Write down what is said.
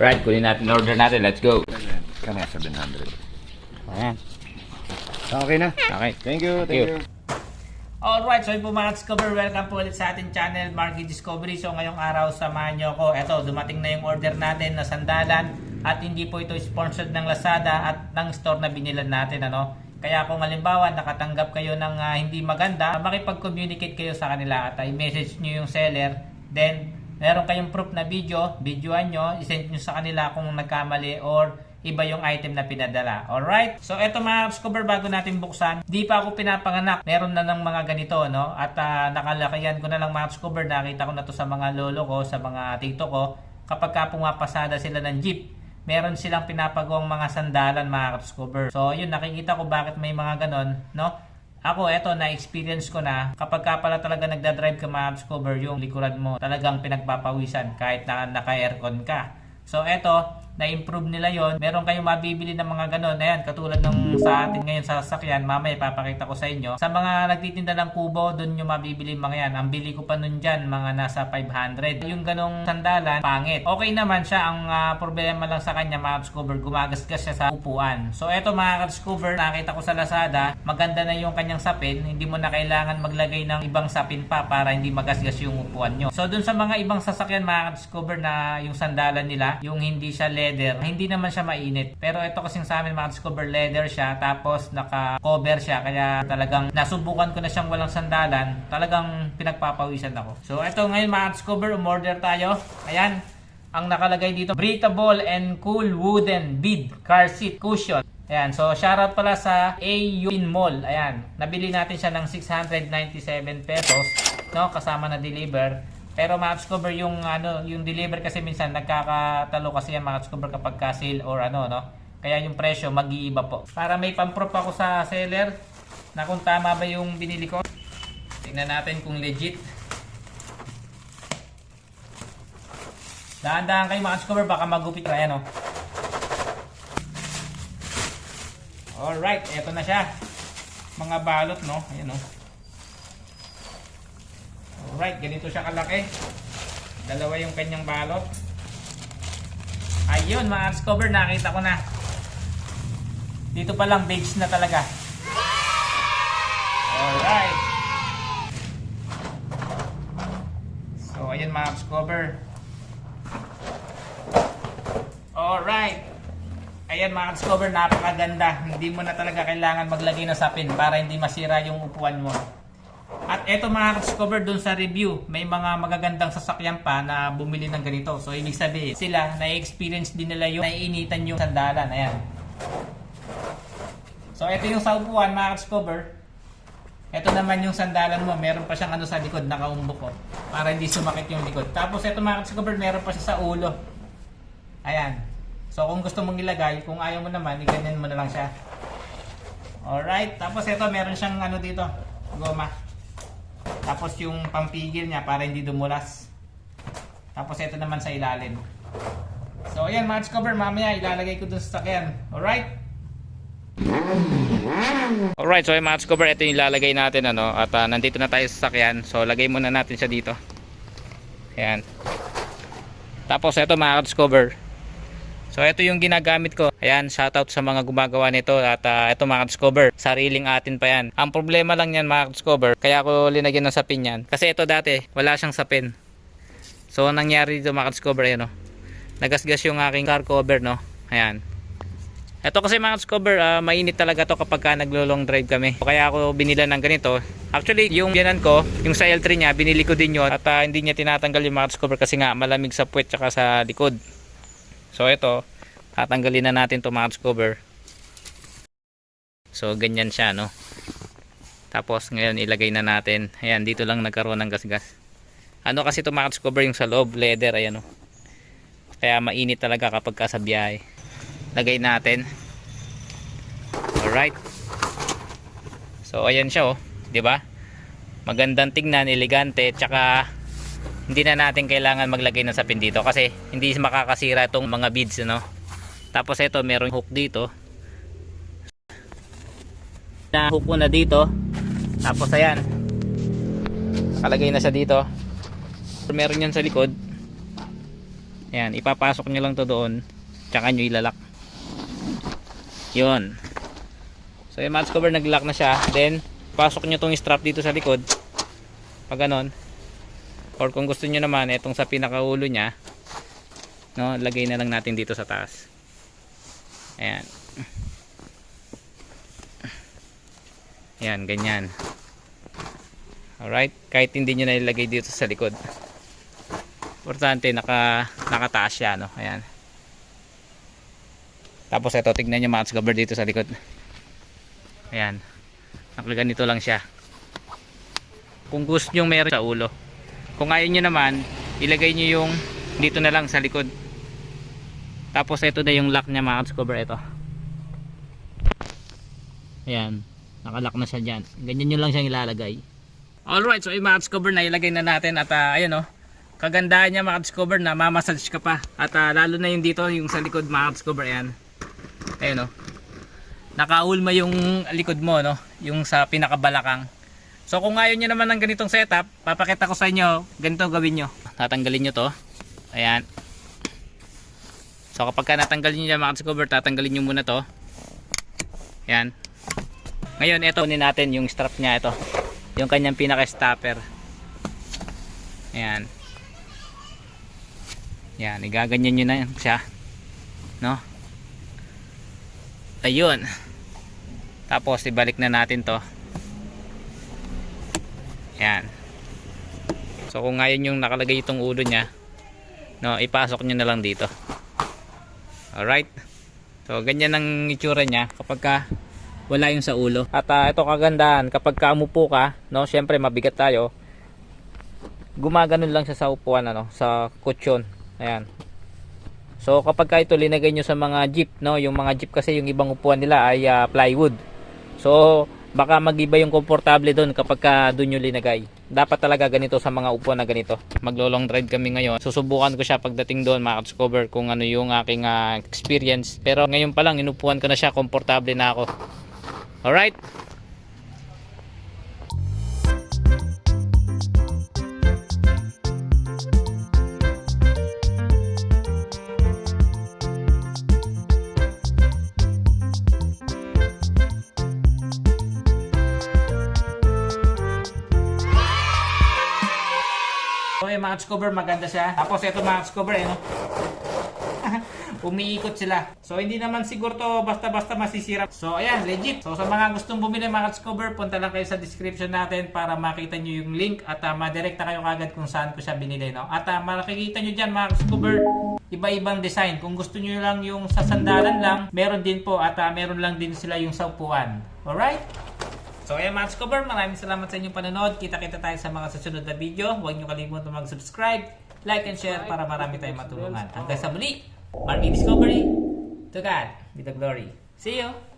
Alright, kunin natin order natin. Let's go. Kaya 700. Ayan. Okay na. Okay. Thank you. Thank you. Alright, so yun po mga Discover, welcome po ulit sa ating channel, Marky Discovery. So ngayong araw, samahan nyo ako. Eto, dumating na yung order natin na sandalan. At hindi po ito sponsored ng Lazada at ng store na binilan natin. Kaya kung halimbawa nakatanggap kayo ng hindi maganda, makipag-communicate kayo sa kanila at i-message nyo yung seller. Then, meron kayong proof na videoan nyo, isend nyo sa kanila kung nagkamali or iba yung item na pinadala. Alright? So, eto mga Discover, bago natin buksan, di pa ako pinapanganak. Meron na ng mga ganito, no? At nakalakayan ko na lang mga Discover, nakita ko na to sa mga lolo ko, sa mga tito ko. Kapag ka pumapasada sila ng jeep, meron silang pinapagawang mga sandalan mga Discover. So, yun, nakikita ko bakit may mga ganon, no? Ako, eto, na-experience ko na kapag ka pala talaga nagdadrive ka mga Discover, yung likuran mo talagang pinagpapawisan kahit na naka-aircon ka. So, eto, na-improve nila yon. Meron kayong mabibili ng mga ganon. Ayan, katulad ng sa atin ngayon sa sasakyan. Mamaya ipapakita ko sa inyo. Sa mga nagtitinda ng kubo, doon nyo mabibili mga yan. Ang bili ko pa nun dyan, mga nasa 500. Yung ganong sandalan, pangit. Okay naman siya. Ang problema lang sa kanya, mga Discover, gumagasgas siya sa upuan. So, eto mga Discover, nakita ko sa Lazada, maganda na yung kanyang sapin. Hindi mo na kailangan maglagay ng ibang sapin pa para hindi magasgas yung upuan nyo. So, doon sa mga ibang sasakyan, mga Discover, na yung sandalan nila, yung hindi siya leather, hindi naman siya mainit. Pero ito kasing sa amin mga Discover, leather siya, tapos naka-cover siya, kaya talagang nasubukan ko na siyang walang sandalan, talagang pinagpapawisan ako. So ito ngayon mga Discover, umorder tayo. Ayan, ang nakalagay dito, breathable and cool wooden bead car seat cushion. Ayan, so shoutout pala sa AU Pin Mall. Ayan, nabili natin siya ng 697 pesos, no, kasama na deliver. Pero mga Discover, yung deliver kasi minsan nagkakatalo kasi yan mga Discover kapag ka-sale or no. Kaya yung presyo mag-iiba po. Para may pamproof ako sa seller na kung tama ba yung binili ko. Tingnan natin kung legit. Dahan-dahan kayo mga Discover, baka magupit na yan. Alright, eto na siya. Mga balot, no? Ayan, no? Alright, ganito siya kalaki. Dalawa yung kanyang balot. Ayun mga Discover, nakita ko na. Dito pa lang beige na talaga. Alright. So ayan mga Discover. Alright. Ayan mga Discover, napakaganda. Hindi mo na talaga kailangan maglagay ng sapin para hindi masira yung upuan mo. At eto mga Discover, dun sa review, may mga magagandang sasakyan pa na bumili ng ganito. So ibig sabihin, sila na-experience din nila yung naiinitan yung sandalan. Ayan. So ito yung sa upuan mga Discover. Ito naman yung sandalan mo, meron pa siyang sa likod, nakaumbok ko, para hindi sumakit yung likod. Tapos ito mga Discover, meron pa siya sa ulo. Ayan. So kung gusto mong ilagay, kung ayaw mo naman, iganyan mo na lang siya. Alright. Tapos ito, meron siyang dito, goma. Tapos yung pampigil niya para hindi dumulas. Tapos ito naman sa ilalim. So ayan mga Discover, mamaya ilalagay ko dun sa sakyan. Alright? Alright, so mga Discover, ito yung ilalagay natin at nandito na tayo sa sasakyan. So lagay muna natin siya dito. Ayan. Tapos ito mga Discover, so ito yung ginagamit ko. Ayan, shoutout sa mga gumagawa nito. At ito mga Discover, sariling atin pa yan. Ang problema lang yan mga Discover, kaya ako linagyan ng sapin yan. Kasi ito dati, wala siyang sapin. So ang nangyari dito mga Discover, ayan nagasgas yung aking car cover, no. Ayan. Ito kasi mga Discover, mainit talaga to kapag ka naglo-long drive kami. Kaya ako binila ng ganito. Actually, yung biyanan ko, yung sa L3 niya, binili ko din yun. At hindi niya tinatanggal yung mga Discover kasi nga malamig sa puwet tsaka sa likod. So ito, tatanggalin na natin to mga Discover. So ganyan siya, no. Tapos ngayon ilagay na natin. Ayan, dito lang nagkaroon ng gasgas. Kasi to mga Discover, yung sa loob, leather, ayan, no. Kaya mainit talaga kapag ka sa biyahe. Lagay natin. Alright. So ayan siya, di ba? Magandang tingnan, elegante, tsaka hindi na natin kailangan maglagay ng sapin dito kasi hindi makakasira itong mga beads, Tapos ito, merong hook dito. Na hook ko na dito. Tapos ayan, nakalagay na siya dito. Meron yan sa likod. Ayan, ipapasok nyo lang to doon, tsaka nyo ilalak. Yun. So yung match cover, nag-lock na siya. Then pasok nyo tong strap dito sa likod, pag ganon. Or kung gusto nyo naman, itong sa pinakaulo nya, no, lagay na lang natin dito sa taas. Ayan. Ayan, ganyan. Alright, kahit hindi nyo na ilagay dito sa likod, importante nakataas siya, no? Ayan. Tapos ito, tignan nyo match cover dito sa likod. Ayan, nakaganito lang siya. Kung gusto nyo meron sa ulo, kung ayaw nyo naman, ilagay nyo yung dito na lang sa likod. Tapos ito na yung lock nya, match cover. Ito, ayan, nakalock na siya dyan. Ganyan nyo lang siyang ilalagay. Alright, so yung match cover na ilagay na natin. At ayun, oh, kagandahan niya match cover na mamassage ka pa. At lalo na yung dito, yung sa likod match cover. Ayan, ayun, oh, nakaulma yung likod mo, no, yung sa pinakabalakang. So kung ayaw nyo naman ng ganitong setup, papakita ko sa inyo, ganito gawin nyo. Tatanggalin nyo to. Ayan. So kapag ka natanggalin nyo yung match cover, tatanggalin nyo muna to. Ayan. Ngayon, ito kunin natin yung strap nya, ito, yung kanyang pinaka stopper. Ayan. Ayan, igaganyan nyo na siya, no. Ayun. Tapos ibalik na natin to. Ayan. So kung ngayon yung nakalagay itong ulo nya, no, ipasok nyo na lang dito. Alright. So ganyan ang itsura nya kapag ka wala yung sa ulo. At ito kagandahan, kapag ka umupo ka, no, syempre mabigat tayo, gumaganon lang siya sa upuan, ano, sa kutsyon. Ayan. So kapag ka ito linagay nyo sa mga jeep, no, yung mga jeep kasi yung ibang upuan nila ay plywood. So baka mag-iba yung komportable doon kapag ka doon nyo linagay. Dapat talaga ganito sa mga upuan na ganito. Maglo-long ride kami ngayon. Susubukan ko siya pagdating doon, maka-discover kung ano yung aking experience. Pero ngayon pa lang, inupuan ko na siya, komportable na ako. Alright. So yung match cover, maganda siya. Tapos ito match cover, no? Umiikot sila. So hindi naman siguro to basta-basta masisira. So ayan, legit. So sa mga gustong bumili ng match cover, punta lang kayo sa description natin para makita nyo yung link at madirekta kayo kagad kung saan ko siya binili, no? At makikita nyo dyan match cover, iba-ibang design. Kung gusto nyo lang yung sa sandalan lang, meron din po. At meron lang din sila yung sa upuan. Alright? So ayan match cover, maraming salamat sa inyong panonood. Kita-kita tayo sa mga susunod na video. Huwag nyo kalimutan mag-subscribe, like and share para marami tayong matulungan. Hanggang sa muli, Marky Discovery, to God be the glory. See you!